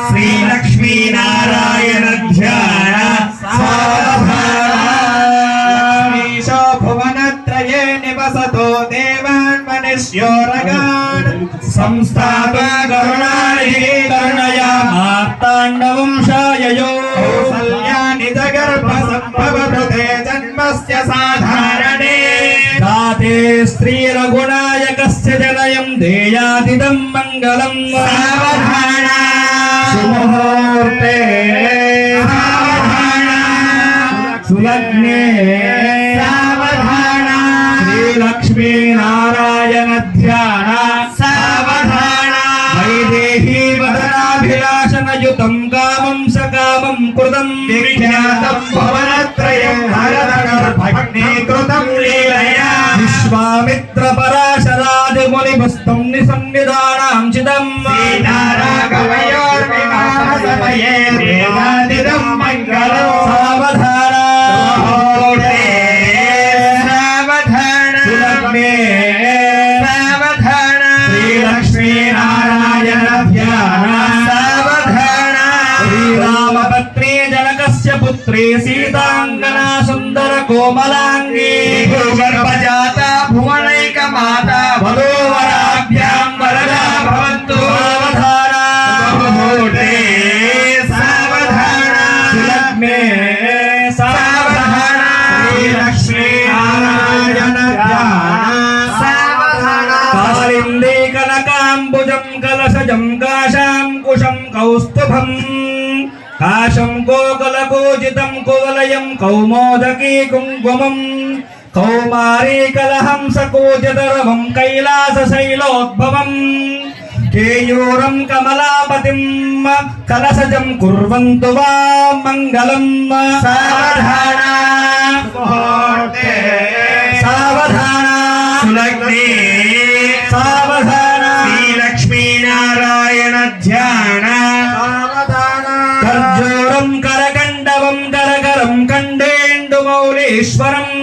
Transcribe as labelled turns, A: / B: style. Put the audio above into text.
A: श्री लक्ष्मी नारायण ध्यान सावधानीशो भुवनत्रये निवसतो देवान् मनुष्यो रगान् संस्थापा करुणानिधि करुणया मार्ताण्डवंशाययो कौसल्यानि जगर्भ सम्भवते जन्मस्य साधारणे गाते स्त्रीरघुनायकस्य जनयं देयादिदं मङ्गलं सावधान सुमुहूर्ते सावधान सुलग्ने सावधान श्रीलक्ष्मी नारायण ध्यान सावधान वैदेही वदनाभिलाषणयुतं कामं सकामं कृतं विख्यातं भवनत्रयं हरदगर्भग्नीकृतं लीलया विश्वामित्र पराशरादि मुनिमस्तं निसंविधानां चिदं सीताराघवयोर्विवाहसमये वेदादिदं मङ्गलं सावधान सावधान सुलग्ने सावधान श्रीलक्ष्मी नारायण ध्यान सावधान श्रीरामपत्नी जनकस्य पुत्री सीताङ्गना सुन्दर कोमलाङ्गी भूगर्भजाता भुवनैकमाता वधूवराभ्यां वरदा भवन्तु सावधान मुहूर्ते सावधान सुलग्ने सावधान श्रीलक्ष्मी नारायण ध्यान सावधान कालिन्दे कनकाम्बुजं कलशजं काशाङ्कुशं कौस्तुभं काशं कोकलपूजितं कुवलयं कौमोदकी कुङ्कुमं कौमारी कलहंसकूजतरवं कैलासशैलोद्भवं केयूरं कमलापतिं कलशजं कुर्वन्तु वा मङ्गलं सावधान मुहूर्ते सावधान सुलग्ने सावधान श्रीलक्ष्मी नारायण ध्यान सावधान कर्जूरं करकण्डवं करकरं कण्डेन्दुमौलीश्वरम्